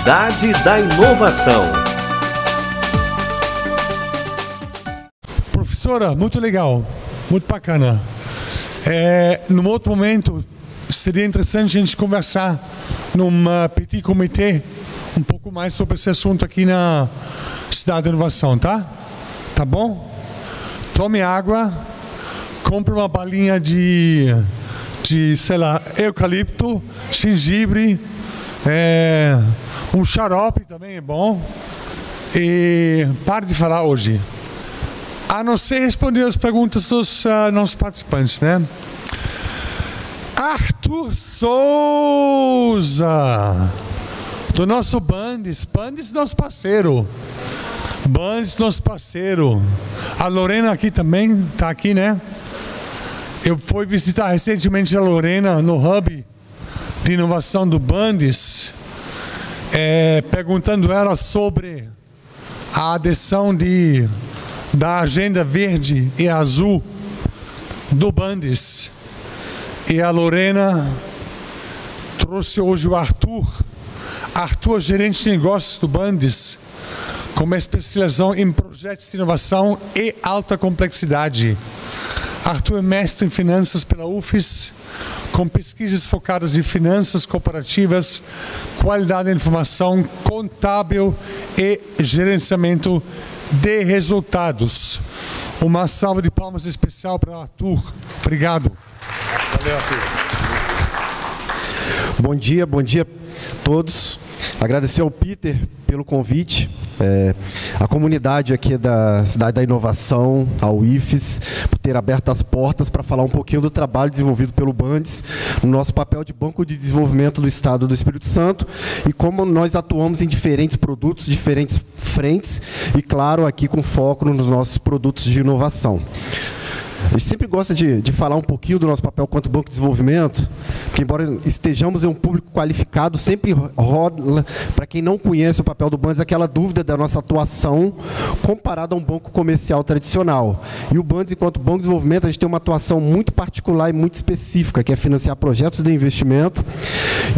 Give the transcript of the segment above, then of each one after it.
Cidade da Inovação. Professora, muito legal, muito bacana. Num outro momento, seria interessante a gente conversar num petit comitê um pouco mais sobre esse assunto aqui na Cidade da Inovação, tá? Tá bom? Tome água, compre uma balinha de sei lá, eucalipto, gengibre, um xarope também é bom. E pare de falar hoje. A não ser responder as perguntas dos nossos participantes, né? Arthur Souza, do nosso Bandes nosso parceiro. Bandes nosso parceiro. A Lorena aqui também, tá aqui, né? Eu fui visitar recentemente a Lorena no Hub de Inovação do Bandes, perguntando ela sobre a adesão da Agenda Verde e Azul do Bandes. E a Lorena trouxe hoje o Arthur, gerente de negócios do Bandes, com uma especialização em projetos de inovação e alta complexidade. Arthur é mestre em finanças pela UFES, com pesquisas focadas em finanças corporativas, qualidade da informação, contábil e gerenciamento de resultados. Uma salva de palmas especial para o Arthur. Obrigado. Valeu, Arthur. Bom dia a todos. Agradecer ao Peter pelo convite, a comunidade aqui da Cidade da Inovação, ao IFES, por ter aberto as portas para falar um pouquinho do trabalho desenvolvido pelo Bandes, no nosso papel de Banco de Desenvolvimento do Estado do Espírito Santo e como nós atuamos em diferentes produtos, diferentes frentes e, claro, aqui com foco nos nossos produtos de inovação. A gente sempre gosta de falar um pouquinho do nosso papel quanto Banco de Desenvolvimento, porque embora estejamos em um público qualificado, sempre rola, para quem não conhece o papel do Bandes, aquela dúvida da nossa atuação comparada a um banco comercial tradicional. E o Bandes, enquanto Banco de Desenvolvimento, a gente tem uma atuação muito particular e muito específica, que é financiar projetos de investimento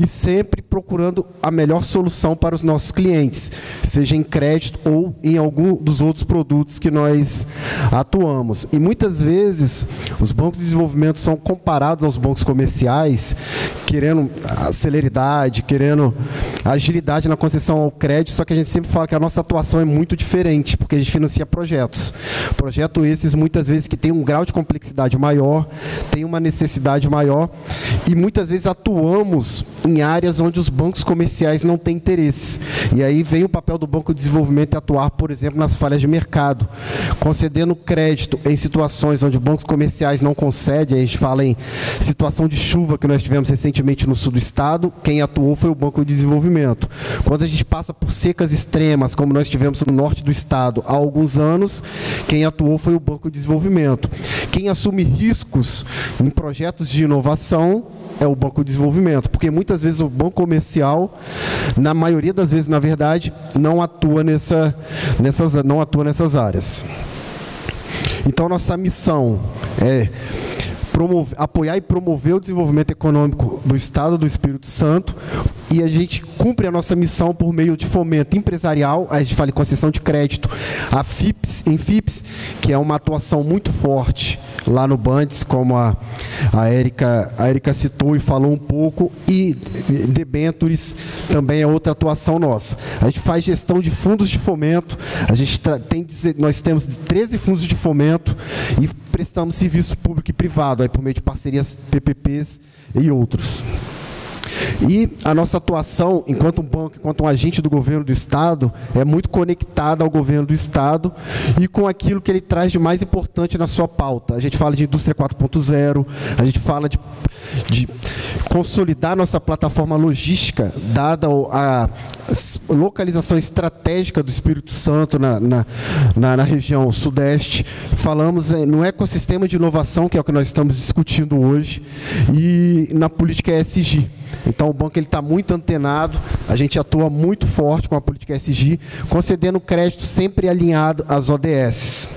e sempre procurando a melhor solução para os nossos clientes, seja em crédito ou em algum dos outros produtos que nós atuamos. E muitas vezes os bancos de desenvolvimento são comparados aos bancos comerciais, querendo a celeridade, querendo a agilidade na concessão ao crédito, só que a gente sempre fala que a nossa atuação é muito diferente, porque a gente financia projetos. Projetos esses, muitas vezes, que têm um grau de complexidade maior, têm uma necessidade maior, e muitas vezes atuamos em áreas onde os bancos comerciais não têm interesse. E aí vem o papel do Banco de Desenvolvimento em atuar, por exemplo, nas falhas de mercado, concedendo crédito em situações onde bancos comerciais não concedem. A gente fala em situação de chuva que nós tivemos recentemente no sul do estado, quem atuou foi o Banco de Desenvolvimento. Quando a gente passa por secas extremas, como nós tivemos no norte do estado há alguns anos, quem atuou foi o Banco de Desenvolvimento. Quem assume riscos em projetos de inovação é o Banco de Desenvolvimento, porque muitas vezes o banco comercial, na maioria das vezes, na verdade, não atua nessas áreas. Então, nossa missão é apoiar e promover o desenvolvimento econômico do Estado do Espírito Santo, e a gente cumpre a nossa missão por meio de fomento empresarial. A gente fala em concessão de crédito, a FIPS, que é uma atuação muito forte lá no Bandes, como a Érica citou e falou um pouco, e debentures também é outra atuação nossa. A gente faz gestão de fundos de fomento, nós temos 13 fundos de fomento e prestamos serviço público e privado, aí por meio de parcerias PPPs e outros. E a nossa atuação, enquanto um banco, enquanto um agente do governo do Estado, é muito conectada ao governo do Estado e com aquilo que ele traz de mais importante na sua pauta. A gente fala de indústria 4.0, a gente fala de consolidar nossa plataforma logística, dada a localização estratégica do Espírito Santo na região sudeste. Falamos no ecossistema de inovação, que é o que nós estamos discutindo hoje, e na política ESG. Então, o banco está muito antenado, a gente atua muito forte com a política ESG, concedendo crédito sempre alinhado às ODS.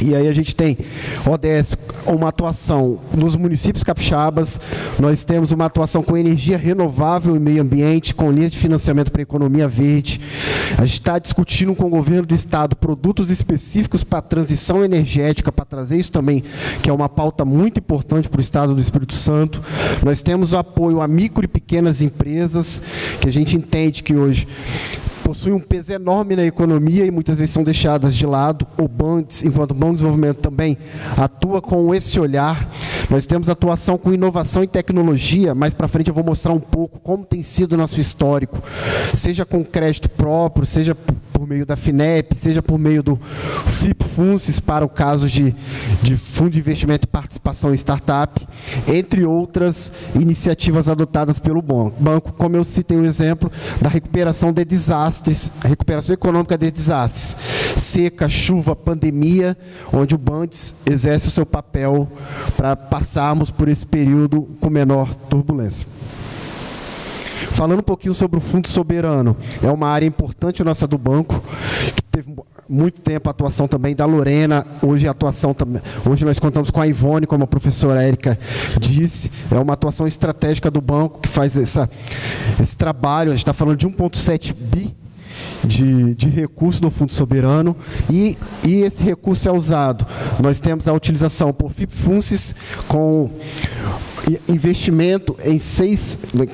E aí a gente tem ODS, uma atuação nos municípios capixabas, nós temos uma atuação com energia renovável e meio ambiente, com linhas de financiamento para a economia verde. A gente está discutindo com o governo do estado produtos específicos para a transição energética, para trazer isso também, que é uma pauta muito importante para o estado do Espírito Santo. Nós temos o apoio a micro e pequenas empresas, que a gente entende que hoje possuem um peso enorme na economia e muitas vezes são deixadas de lado. O BANDES, enquanto Banco de Desenvolvimento, também atua com esse olhar. Nós temos atuação com inovação e tecnologia. Mais para frente eu vou mostrar um pouco como tem sido o nosso histórico, seja com crédito próprio, seja por meio da FINEP, seja por meio do FIP-FUNCES, para o caso de Fundo de Investimento e Participação em Startup, entre outras iniciativas adotadas pelo banco, como eu citei o exemplo da recuperação de desastres, recuperação econômica de desastres, seca, chuva, pandemia, onde o BANDES exerce o seu papel para passarmos por esse período com menor turbulência. Falando um pouquinho sobre o Fundo Soberano, é uma área importante nossa do banco, que teve muito tempo a atuação também da Lorena, hoje a atuação também, hoje nós contamos com a Ivone, como a professora Érica disse, é uma atuação estratégica do banco que faz esse trabalho. A gente está falando de 1,7 bi de recurso do Fundo Soberano, e esse recurso é usado. Nós temos a utilização por FIP-FUNCES com investimento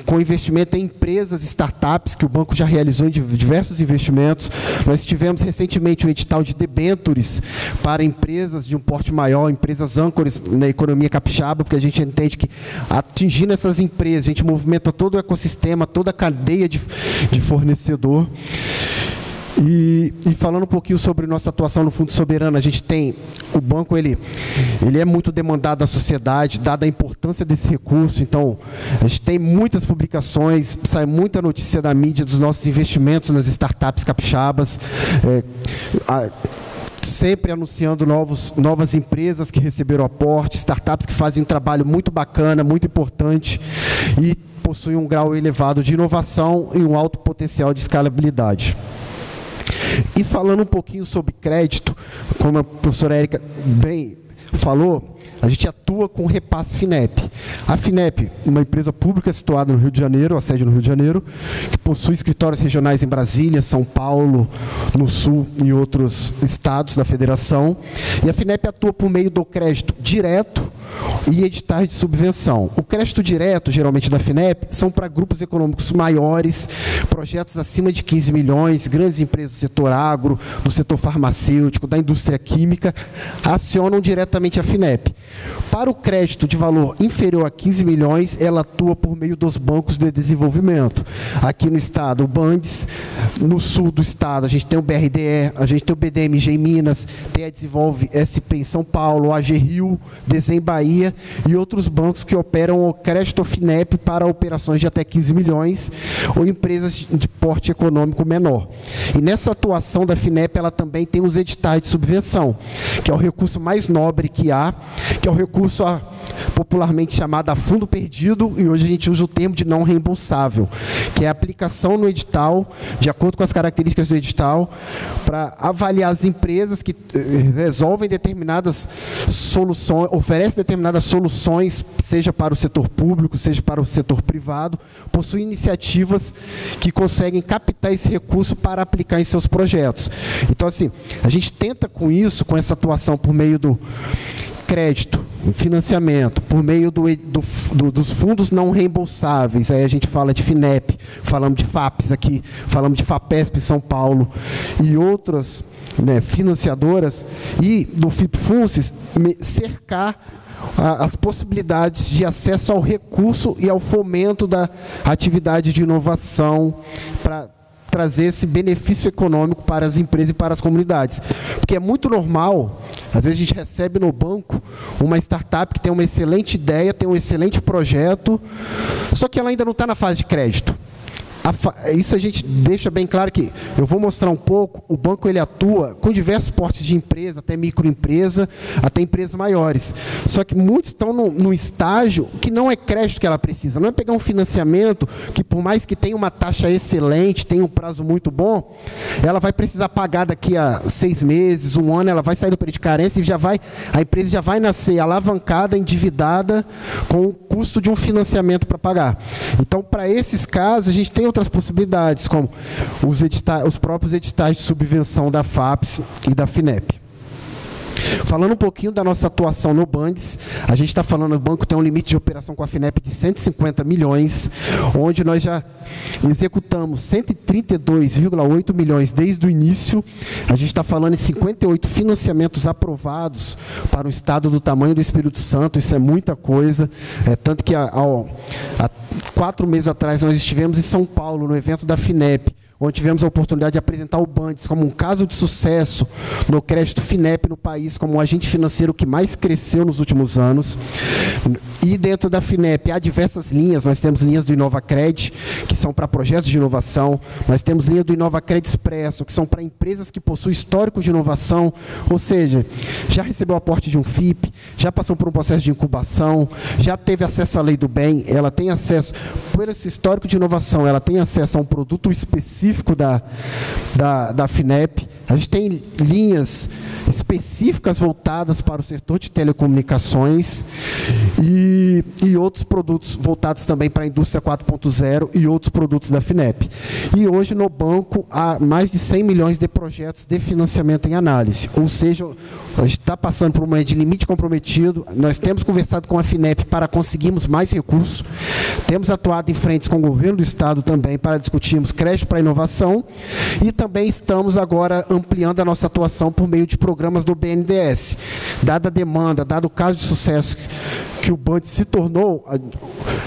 com investimento em empresas, startups, que o banco já realizou em diversos investimentos. Nós tivemos recentemente um edital de debêntures para empresas de um porte maior, empresas âncoras na economia capixaba, porque a gente entende que, atingindo essas empresas, a gente movimenta todo o ecossistema, toda a cadeia de fornecedor. E falando um pouquinho sobre nossa atuação no Fundo Soberano, a gente tem o banco, ele é muito demandado da sociedade, dada a importância desse recurso. Então, a gente tem muitas publicações, sai muita notícia da mídia dos nossos investimentos nas startups capixabas, sempre anunciando novas empresas que receberam aporte, startups que fazem um trabalho muito bacana, muito importante, e possuem um grau elevado de inovação e um alto potencial de escalabilidade. E falando um pouquinho sobre crédito, como a professora Érica bem falou, a gente atua com repasse FINEP. A FINEP, uma empresa pública situada no Rio de Janeiro, a sede no Rio de Janeiro, que possui escritórios regionais em Brasília, São Paulo, no Sul e outros estados da federação. E a FINEP atua por meio do crédito direto e editais de subvenção. O crédito direto, geralmente da FINEP, são para grupos econômicos maiores, projetos acima de 15 milhões, grandes empresas do setor agro, do setor farmacêutico, da indústria química, acionam diretamente a FINEP. Para o crédito de valor inferior a 15 milhões, ela atua por meio dos bancos de desenvolvimento. Aqui no estado, o BANDES, no sul do estado, a gente tem o BRDE, a gente tem o BDMG em Minas, tem a Desenvolve SP em São Paulo, a AG Rio, Desem Bahia e outros bancos que operam o crédito FINEP para operações de até 15 milhões ou empresas de porte econômico menor. E nessa atuação da FINEP, ela também tem os editais de subvenção, que é o recurso mais nobre que há, que é o recurso popularmente chamado a fundo perdido, e hoje a gente usa o termo de não reembolsável, que é a aplicação no edital, de acordo com as características do edital, para avaliar as empresas que resolvem determinadas soluções, oferecem determinadas soluções, seja para o setor público, seja para o setor privado, possuem iniciativas que conseguem captar esse recurso para aplicar em seus projetos. Então, assim, a gente tenta com isso, com essa atuação por meio do crédito, financiamento, por meio dos fundos não reembolsáveis. Aí a gente fala de FINEP, falamos de FAPES aqui, falamos de FAPESP em São Paulo e outras, né, financiadoras, e do FIP-FUNCES, cercar as possibilidades de acesso ao recurso e ao fomento da atividade de inovação para trazer esse benefício econômico para as empresas e para as comunidades. Porque é muito normal, às vezes a gente recebe no banco uma startup que tem uma excelente ideia, tem um excelente projeto, só que ela ainda não está na fase de crédito. isso a gente deixa bem claro que, eu vou mostrar um pouco, o banco ele atua com diversos portes de empresa, até microempresa, até empresas maiores. Só que muitos estão num estágio que não é crédito que ela precisa, não é pegar um financiamento que, por mais que tenha uma taxa excelente, tenha um prazo muito bom, ela vai precisar pagar daqui a 6 meses, 1 ano, ela vai sair do período de carência e a empresa já vai nascer alavancada, endividada, com o custo de um financiamento para pagar. Então, para esses casos, a gente tem outras possibilidades, como os próprios editais de subvenção da FAPES e da FINEP. Falando um pouquinho da nossa atuação no Bandes, a gente está falando, o banco tem um limite de operação com a FINEP de 150 milhões, onde nós já executamos 132,8 milhões desde o início. A gente está falando em 58 financiamentos aprovados para um estado do tamanho do Espírito Santo, isso é muita coisa, tanto que há 4 meses atrás nós estivemos em São Paulo, no evento da FINEP, onde tivemos a oportunidade de apresentar o Bandes como um caso de sucesso no crédito FINEP no país, como um agente financeiro que mais cresceu nos últimos anos. E dentro da FINEP há diversas linhas, nós temos linhas do InovaCred, que são para projetos de inovação, nós temos linha do InovaCred Expresso, que são para empresas que possuem histórico de inovação, ou seja, já recebeu aporte de um FIP, já passou por um processo de incubação, já teve acesso à lei do bem, ela tem acesso, por esse histórico de inovação, ela tem acesso a um produto específico da FINEP. A gente tem linhas específicas voltadas para o setor de telecomunicações e outros produtos voltados também para a indústria 4.0 e outros produtos da FINEP. E hoje no banco há mais de 100 milhões de projetos de financiamento em análise, ou seja, a gente está passando por um momento de limite comprometido, nós temos conversado com a FINEP para conseguirmos mais recursos, temos atuado em frentes com o governo do estado também para discutirmos crédito para inovação e também estamos agora ampliando a nossa atuação por meio de programas do BNDES. Dada a demanda, dado o caso de sucesso que o Bandes se tornou,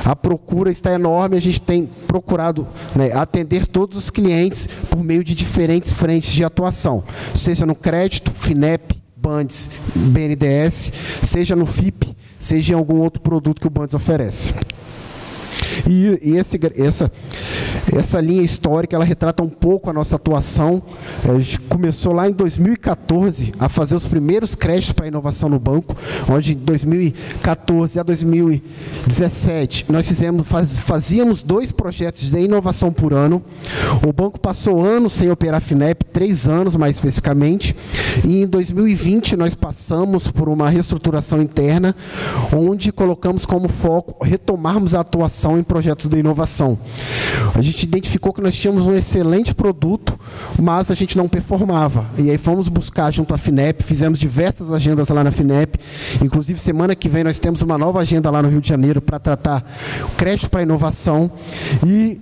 a procura está enorme, a gente tem procurado atender todos os clientes por meio de diferentes frentes de atuação, seja no crédito, FINEP, Bandes, BNDES, seja no FIP, seja em algum outro produto que o Bandes oferece. E essa linha histórica, ela retrata um pouco a nossa atuação. A gente começou lá em 2014 a fazer os primeiros créditos para inovação no banco, onde em 2014 a 2017 nós fazíamos 2 projetos de inovação por ano. O banco passou anos sem operar FINEP, 3 anos mais especificamente, e em 2020 nós passamos por uma reestruturação interna, onde colocamos como foco retomarmos a atuação em projetos de inovação. A gente identificou que nós tínhamos um excelente produto, mas a gente não performava. E aí fomos buscar junto à FINEP, fizemos diversas agendas lá na FINEP, inclusive semana que vem nós temos uma nova agenda lá no Rio de Janeiro para tratar o crédito para inovação. E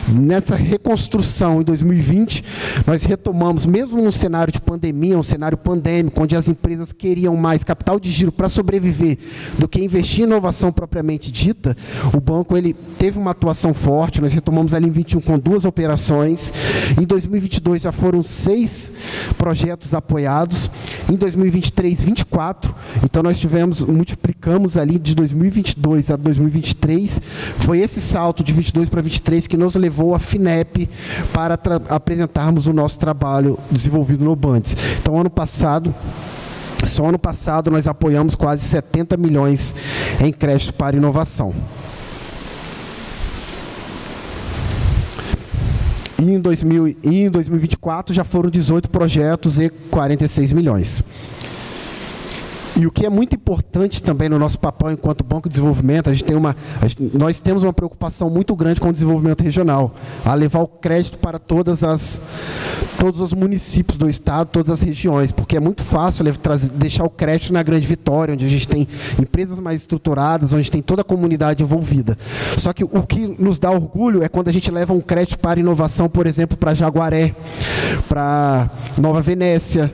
nessa reconstrução em 2020, nós retomamos, mesmo num cenário de pandemia, um cenário pandêmico, onde as empresas queriam mais capital de giro para sobreviver do que investir em inovação propriamente dita, o banco ele teve uma atuação forte. Nós retomamos ali em 21 com 2 operações. Em 2022 já foram 6 projetos apoiados. Em 2023, 24. Então nós multiplicamos ali de 2022 a 2023. Foi esse salto de 22 para 23 que nos levou à FINEP para apresentarmos o nosso trabalho desenvolvido no Bandes. Então, só ano passado nós apoiamos quase 70 milhões em crédito para inovação. E em 2024 já foram 18 projetos e 46 milhões. E o que é muito importante também no nosso papel enquanto Banco de Desenvolvimento, nós temos uma preocupação muito grande com o desenvolvimento regional, a levar o crédito para todos os municípios do estado, todas as regiões, porque é muito fácil deixar o crédito na Grande Vitória, onde a gente tem empresas mais estruturadas, onde tem toda a comunidade envolvida. Só que o que nos dá orgulho é quando a gente leva um crédito para inovação, por exemplo, para Jaguaré, para Nova Venécia,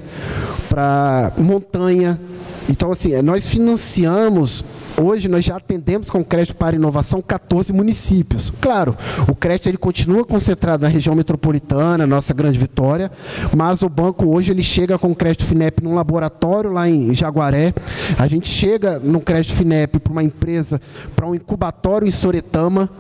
para Montanha. Então, assim, nós financiamos, hoje nós já atendemos com crédito para inovação 14 municípios. Claro, o crédito ele continua concentrado na região metropolitana, nossa Grande Vitória, mas o banco hoje ele chega com crédito FINEP num laboratório lá em Jaguaré, a gente chega no crédito FINEP para uma empresa, para um incubatório em Soretama,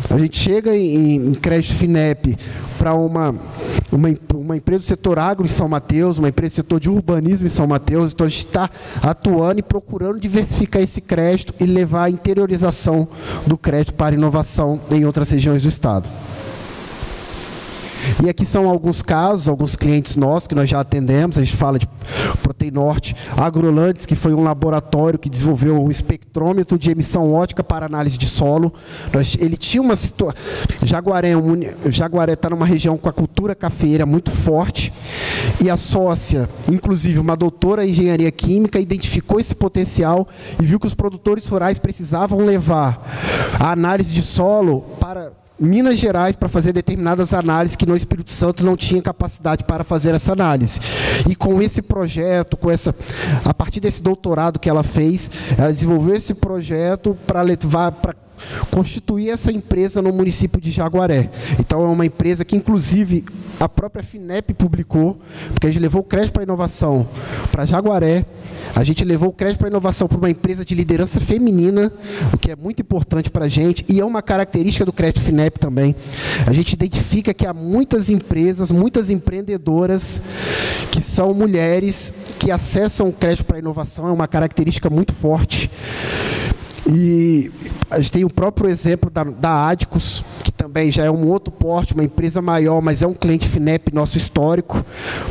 A gente chega em crédito FINEP para uma empresa do setor agro em São Mateus, uma empresa do setor de urbanismo em São Mateus. Então, a gente está atuando e procurando diversificar esse crédito e levar a interiorização do crédito para inovação em outras regiões do estado. E aqui são alguns casos, alguns clientes nossos que nós já atendemos. A gente fala de Proteinorte, Agrolandes, que foi um laboratório que desenvolveu um espectrômetro de emissão ótica para análise de solo. Ele tinha uma situação... Jaguaré está numa região com a cultura cafeeira muito forte, e a sócia, inclusive uma doutora em engenharia química, identificou esse potencial e viu que os produtores rurais precisavam levar a análise de solo para Minas Gerais para fazer determinadas análises que no Espírito Santo não tinha capacidade para fazer essa análise. E com esse projeto, a partir desse doutorado que ela fez, ela desenvolveu esse projeto para constituir essa empresa no município de Jaguaré. Então, é uma empresa que, inclusive, a própria FINEP publicou, porque a gente levou o crédito para inovação para Jaguaré, a gente levou o crédito para inovação para uma empresa de liderança feminina, o que é muito importante para a gente, e é uma característica do crédito FINEP também. A gente identifica que há muitas empresas, muitas empreendedoras que são mulheres que acessam o crédito para inovação, é uma característica muito forte. E a gente tem o próprio exemplo da Adicus, que também já é um outro porte, uma empresa maior, mas é um cliente FINEP nosso histórico,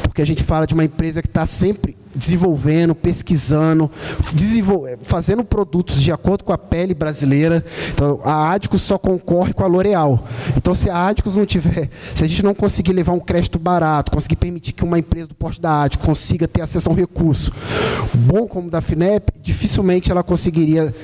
porque a gente fala de uma empresa que está sempre desenvolvendo, pesquisando, fazendo produtos de acordo com a pele brasileira. Então, a Adicus só concorre com a L'Oréal. Então, se a Adicus não tiver, se a gente não conseguir levar um crédito barato, conseguir permitir que uma empresa do porte da Adicus consiga ter acesso a um recurso bom como o da FINEP, dificilmente ela conseguiria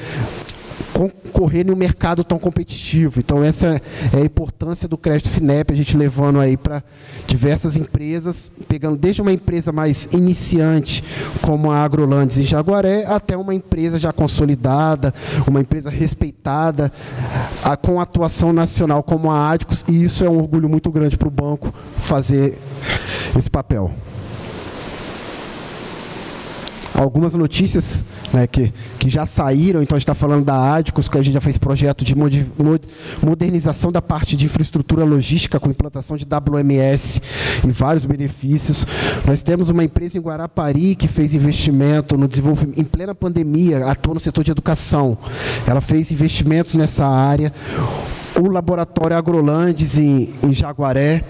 concorrer em um mercado tão competitivo. Então, essa é a importância do crédito FINEP, a gente levando aí para diversas empresas, pegando desde uma empresa mais iniciante, como a Agrolandes em Jaguaré, até uma empresa já consolidada, uma empresa respeitada, com atuação nacional como a Adicus, e isso é um orgulho muito grande para o banco fazer esse papel. Algumas notícias, né, que já saíram. Então, a gente está falando da Adicus, que a gente já fez projeto de modernização da parte de infraestrutura logística com implantação de WMS e vários benefícios. Nós temos uma empresa em Guarapari que fez investimento no desenvolvimento, em plena pandemia, atua no setor de educação. Ela fez investimentos nessa área. O laboratório Agrolandes em Jaguaré.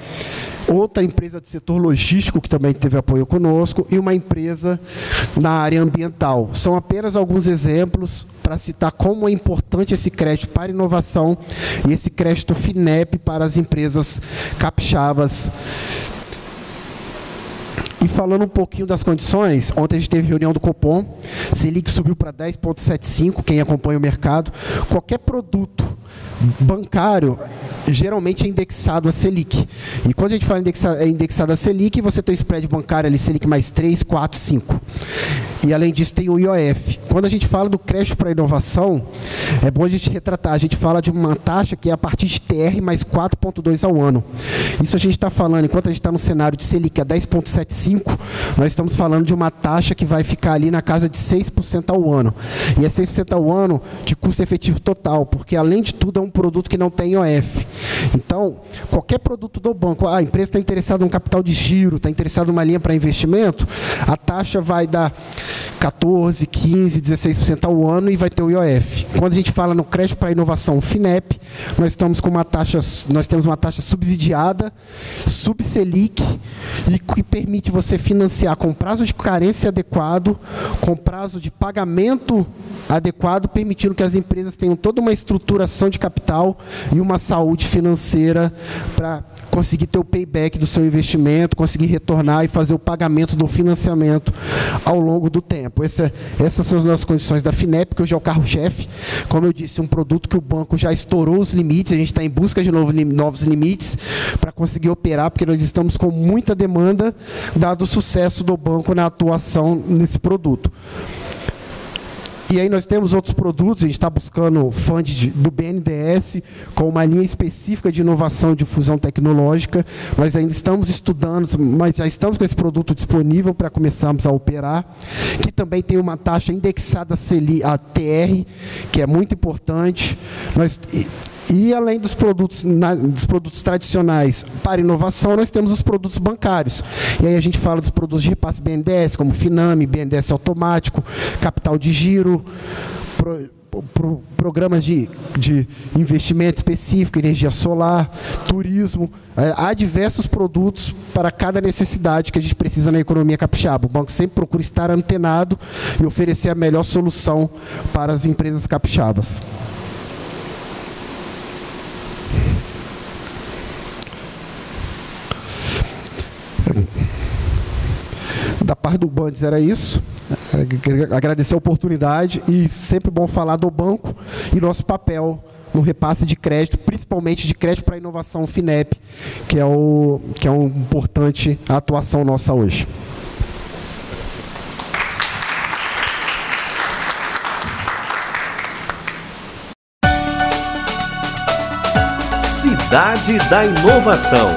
Outra empresa do setor logístico que também teve apoio conosco, e uma empresa na área ambiental. São apenas alguns exemplos para citar como é importante esse crédito para inovação e esse crédito FINEP para as empresas capixabas. E falando um pouquinho das condições, ontem a gente teve reunião do Copom, Selic subiu para 10,75, quem acompanha o mercado. Qualquer produto bancário geralmente é indexado a Selic. E quando a gente fala indexado a Selic, você tem o spread bancário ali, Selic mais 3, 4, 5. E além disso tem o IOF. Quando a gente fala do crédito para inovação, é bom a gente retratar. A gente fala de uma taxa que é a partir de TR mais 4,2 ao ano. Isso a gente está falando, enquanto a gente está no cenário de Selic a 10,75, nós estamos falando de uma taxa que vai ficar ali na casa de 6% ao ano. E é 6% ao ano de custo efetivo total, porque além de tudo é um produto que não tem IOF. Então, qualquer produto do banco, a empresa está interessada em um capital de giro, está interessada em uma linha para investimento, a taxa vai dar 14%, 15%, 16% ao ano e vai ter o IOF. Quando a gente fala no crédito para inovação FINEP, nós temos uma taxa subsidiada, sub-Selic, e que permite você financiar com prazo de carência adequado, com prazo de pagamento adequado, permitindo que as empresas tenham toda uma estruturação de capital e uma saúde financeira para conseguir ter o payback do seu investimento, conseguir retornar e fazer o pagamento do financiamento ao longo do tempo. Essas são as nossas condições da FINEP, que hoje é o carro-chefe. Como eu disse, um produto que o banco já estourou os limites, a gente está em busca de novos limites para conseguir operar, porque nós estamos com muita demanda, dado o sucesso do banco na atuação nesse produto. E aí nós temos outros produtos, a gente está buscando fund do BNDES, com uma linha específica de inovação e difusão tecnológica. Nós ainda estamos estudando, mas já estamos com esse produto disponível para começarmos a operar, que também tem uma taxa indexada a TR, que é muito importante. E além dos produtos tradicionais para inovação, nós temos os produtos bancários. E aí a gente fala dos produtos de repasse BNDES, como Finame, BNDES automático, capital de giro, programas de investimento específico, energia solar, turismo. Há diversos produtos para cada necessidade que a gente precisa na economia capixaba. O banco sempre procura estar antenado e oferecer a melhor solução para as empresas capixabas. Da parte do Bandes era isso. Agradecer a oportunidade e sempre bom falar do banco e nosso papel no repasse de crédito, principalmente de crédito para inovação FINEP, que é uma importante atuação nossa hoje. Cidade da Inovação.